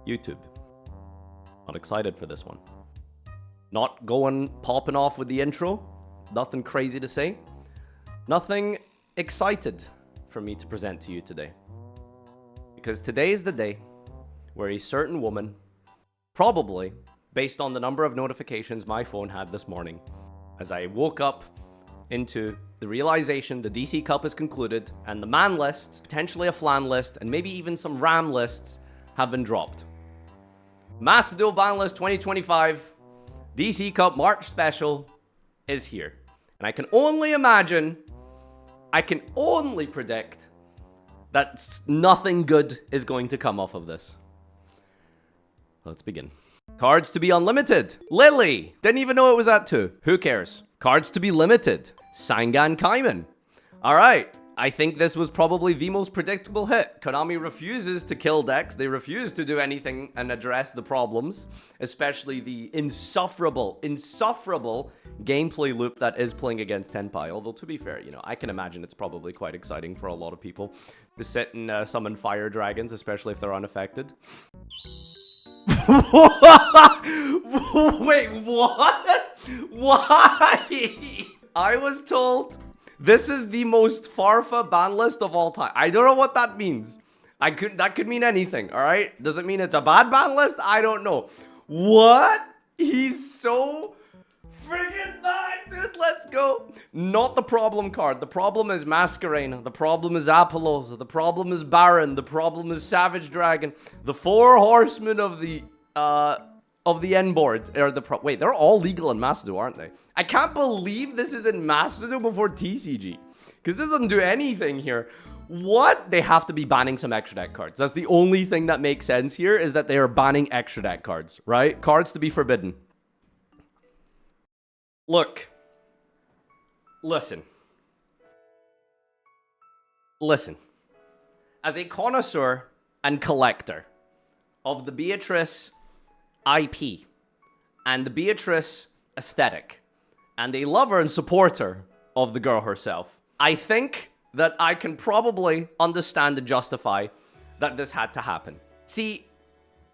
YouTube. Not excited for this one. Not popping off with the intro. Nothing crazy to say. Nothing excited for me to present to you today. Because today is the day where a certain woman, probably based on the number of notifications my phone had this morning, as I woke up into the realization the DC Cup is concluded and the man list, potentially a flan list, and maybe even some ram lists have been dropped. Master Duel Banlist 2025 DC Cup March Special is here. And I can only imagine, I can only predict that nothing good is going to come off of this. Let's begin. Cards to be unlimited. Lily. Didn't even know it was at 2. Who cares? Cards to be limited. Sangan Kaiman. Alright. I think this was probably the most predictable hit. Konami refuses to kill decks. They refuse to do anything and address the problems. Especially the insufferable gameplay loop that is playing against Tenpai. Although, to be fair, you know, I can imagine it's probably quite exciting for a lot of people to sit and summon fire dragons, especially if they're unaffected. Wait, what? Why? I was told this is the most Farfa ban list of all time. I don't know what that means. That could mean anything, all right? Does it mean it's a bad ban list? I don't know. What? He's so friggin' bad, dude. Let's go. Not the problem card. The problem is Masquerena. The problem is Apollosa. The problem is Baron. The problem is Savage Dragon. The 4 horsemen of the N board are the wait, they're all legal in Master Duel, aren't they? I can't believe this is in Master Duel before TCG. Because this doesn't do anything here. What? They have to be banning some extra deck cards. That's the only thing that makes sense here, is that they are banning extra deck cards, right? Cards to be forbidden. Look. Listen. Listen. As a connoisseur and collector of the Beatrice IP and the Beatrice aesthetic, and a lover and supporter of the girl herself, I think that I can probably understand and justify that this had to happen. See,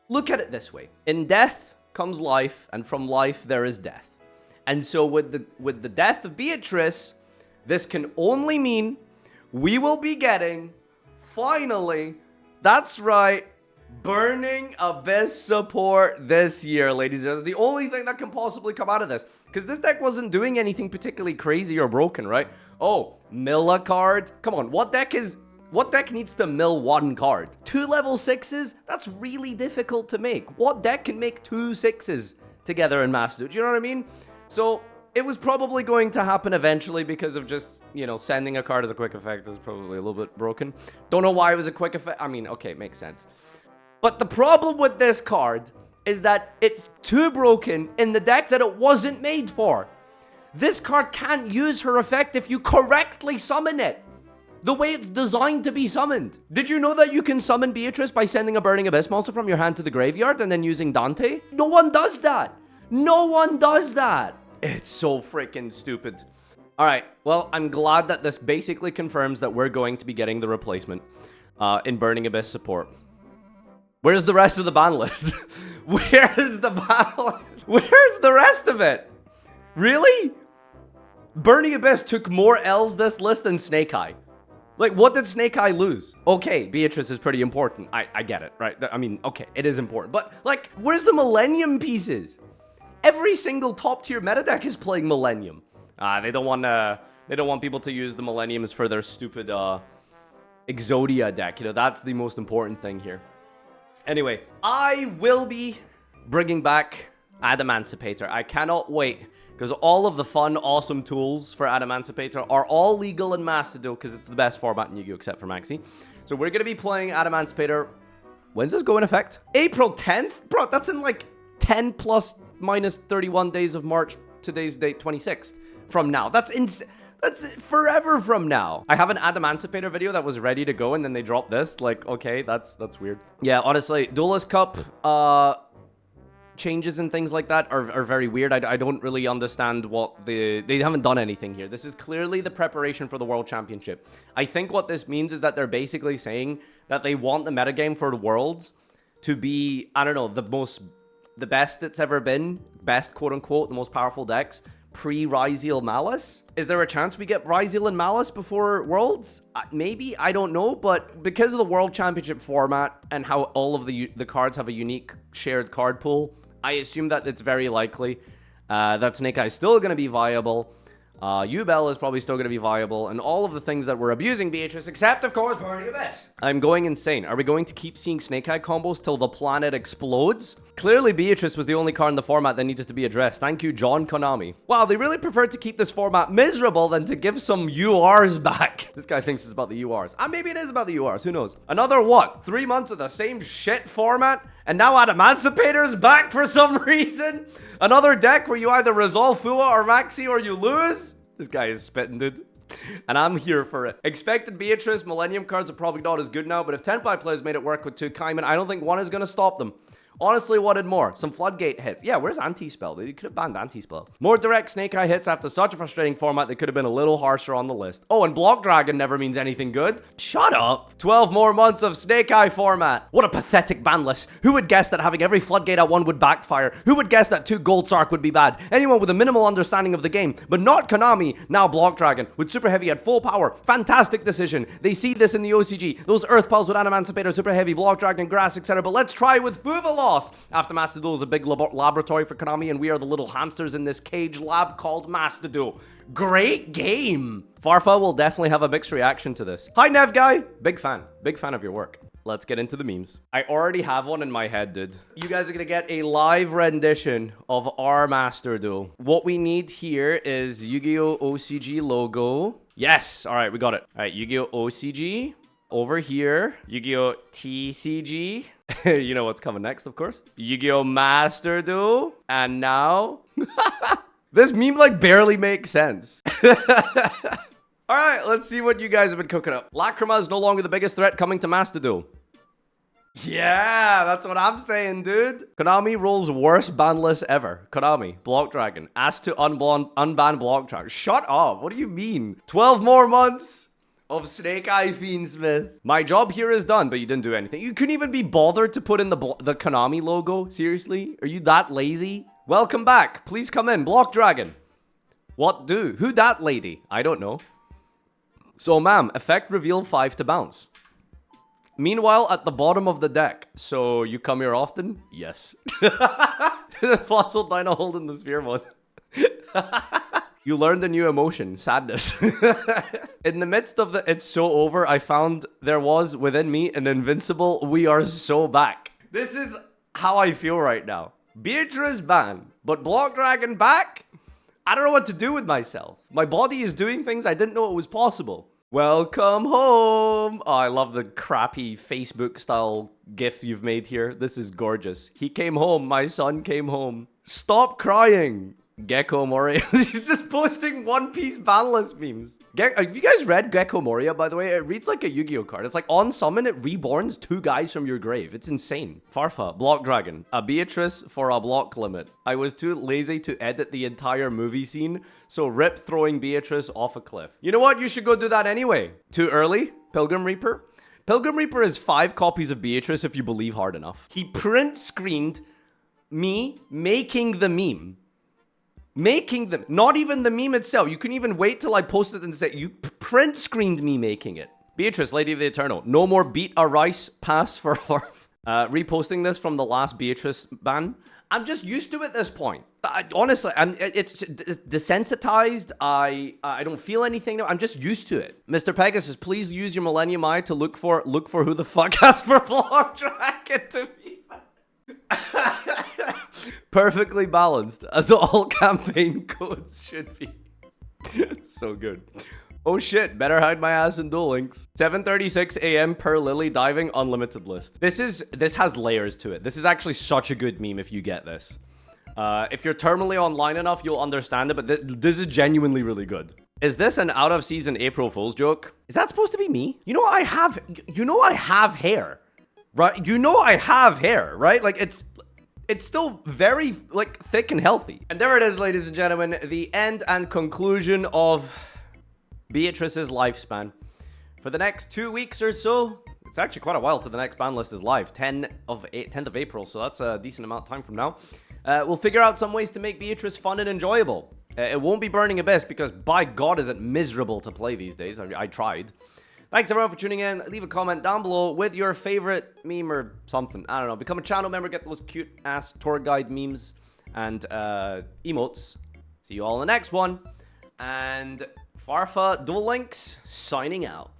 look at it this way. In death comes life, and from life there is death. And so with the death of Beatrice, this can only mean we will be getting, finally, that's right, Burning Abyss support this year, ladies and gentlemen. It's the only thing that can possibly come out of this. Because this deck wasn't doing anything particularly crazy or broken, right? Oh, mill a card? Come on, what deck needs to mill 1 card? 2 level 6s? That's really difficult to make. What deck can make 2 6s together in Master Duel? Do you know what I mean? So, it was probably going to happen eventually because of just, you know, sending a card as a quick effect is probably a little bit broken. Don't know why it was a quick effect. I mean, okay, it makes sense. But the problem with this card is that it's too broken in the deck that it wasn't made for. This card can't use her effect if you correctly summon it the way it's designed to be summoned. Did you know that you can summon Beatrice by sending a Burning Abyss monster from your hand to the graveyard and then using Dante? No one does that. No one does that. It's so freaking stupid. All right, well, I'm glad that this basically confirms that we're going to be getting the replacement in Burning Abyss support. Where's the rest of the ban list? Where's the ban list? Where's the rest of it? Really? Burning Abyss took more L's this list than Snake Eye. Like, what did Snake Eye lose? Okay, Beatrice is pretty important. I get it, right? I mean, okay, it is important. But, like, where's the Millennium pieces? Every single top-tier meta deck is playing Millennium. They don't want people to use the Millenniums for their stupid Exodia deck. You know, that's the most important thing here. Anyway, I will be bringing back Adamancipator. I cannot wait, because all of the fun, awesome tools for Adamancipator are all legal in Master Duel, because it's the best format in Yu-Gi-Oh! Except for Maxi. So we're going to be playing Adamancipator. When's this go in effect? April 10th? Bro, that's in like 10 plus minus 31 days of March, today's date, 26th from now. That's insane. That's forever from now. I have an Adamancipator video that was ready to go, and then they dropped this. Like, okay, that's weird. Yeah, honestly, Duelist Cup changes and things like that are very weird. I don't really understand what they haven't done anything here. This is clearly the preparation for the World Championship. I think what this means is that they're basically saying that they want the metagame for the Worlds to be, I don't know, the best it's ever been, best quote unquote, the most powerful decks pre-Ryzeal Malice? Is there a chance we get Ryzeal and Malice before Worlds? Maybe, I don't know, but because of the World Championship format and how all of the cards have a unique shared card pool, I assume that it's very likely that Snake Eye is still going to be viable. Yubel is probably still going to be viable, and all of the things that we're abusing Beatrice, except, of course, Purrely the best. I'm going insane. Are we going to keep seeing Snake Eye combos till the planet explodes? Clearly, Beatrice was the only card in the format that needed to be addressed. Thank you, John Konami. Wow, they really preferred to keep this format miserable than to give some URs back. This guy thinks it's about the URs. Maybe it is about the URs. Who knows? Another, what, 3 months of the same shit format? And now Adamancipator's back for some reason? Another deck where you either resolve Fua or Maxi or you lose? This guy is spitting, dude. And I'm here for it. Expected Beatrice Millennium cards are probably not as good now, but if Tenpai players made it work with 2 Kaiman, I don't think one is going to stop them. Honestly, wanted more. Some Floodgate hits. Yeah, where's Anti-Spell? They could have banned Anti-Spell. More direct Snake Eye hits after such a frustrating format. They could have been a little harsher on the list. Oh, and Block Dragon never means anything good. Shut up. 12 more months of Snake Eye format. What a pathetic ban list. Who would guess that having every Floodgate at 1 would backfire? Who would guess that 2 Gold Sark would be bad? Anyone with a minimal understanding of the game, but not Konami. Now Block Dragon with Super Heavy at full power. Fantastic decision. They see this in the OCG. Those Earth Pulse with Adamancipator, Super Heavy, Block Dragon, Grass, etc. But let's try with Fuva Loss. Aftermath Duel is a big laboratory for Konami, and we are the little hamsters in this cage lab called Master Duel. Great game! Farfa will definitely have a mixed reaction to this. Hi, Nev Guy! Big fan of your work. Let's get into the memes. I already have one in my head, dude. You guys are gonna get a live rendition of our Master Duel. What we need here is Yugioh OCG logo. Yes! Alright, we got it. Alright, Yugioh OCG. Over here, Yugioh TCG. You know what's coming next, of course. Yugioh Master Duel. And now... This meme, like, barely makes sense. Alright, let's see what you guys have been cooking up. Lacrima is no longer the biggest threat coming to Master Duel. Yeah, that's what I'm saying, dude. Konami rolls worst ban list ever. Konami, Block Dragon. Asked to unban Block Dragon. Shut up. What do you mean? 12 more months of Snake Eye Fiendsmith. My job here is done, but you didn't do anything. You couldn't even be bothered to put in the Konami logo? Seriously? Are you that lazy? Welcome back. Please come in. Block Dragon. What do? Who that lady? I don't know. So, ma'am, effect reveal 5 to bounce. Meanwhile, at the bottom of the deck. So, you come here often? Yes. Fossil Dino holding the sphere mode. You learned a new emotion, sadness. In the midst of the it's so over, I found there was within me an invincible we are so back. This is how I feel right now. Beatrice banned, but Block Dragon back? I don't know what to do with myself. My body is doing things I didn't know it was possible. Welcome home. Oh, I love the crappy Facebook style gif you've made here. This is gorgeous. He came home. My son came home. Stop crying. Gecko Moria. He's just posting One Piece banlist memes. Have you guys read Gecko Moria, by the way? It reads like a Yu-Gi-Oh card. It's like on summon, it reborns 2 guys from your grave. It's insane. Farfa, Block Dragon. A Beatrice for a block limit. I was too lazy to edit the entire movie scene, so rip throwing Beatrice off a cliff. You know what? You should go do that anyway. Too early? Pilgrim Reaper? Pilgrim Reaper is 5 copies of Beatrice if you believe hard enough. He print screened me making the meme. Making them, not even the meme itself. You couldn't even wait till I posted and say, you print screened me making it. Beatrice, Lady of the Eternal. No more beat a rice pass for reposting this from the last Beatrice ban. I'm just used to it at this point. Honestly, it's desensitized. I don't feel anything. I'm just used to it. Mr. Pegasus, please use your Millennium Eye to look for who the fuck asked for Block Dragon to be. Perfectly balanced, as all campaign codes should be. It's so good. Oh shit, better hide my ass in Duel Links. 7:36 a.m. Purrely diving unlimited list. This has layers to it. This is actually such a good meme if you get this. If you're terminally online enough, you'll understand it, but this is genuinely really good. Is this an out of season April Fool's joke? Is that supposed to be me? You know I have hair. Right? You know I have hair, right? Like it's still very like thick and healthy. And there it is, ladies and gentlemen, the end and conclusion of Beatrice's lifespan. For the next 2 weeks or so, it's actually quite a while to the next ban list is live. 10th of April, so that's a decent amount of time from now. We'll figure out some ways to make Beatrice fun and enjoyable. It won't be Burning Abyss because, by God, is it miserable to play these days. I tried. Thanks, everyone, for tuning in. Leave a comment down below with your favorite meme or something. I don't know. Become a channel member. Get those cute-ass tour guide memes and emotes. See you all in the next one. And Farfa Duel Links signing out.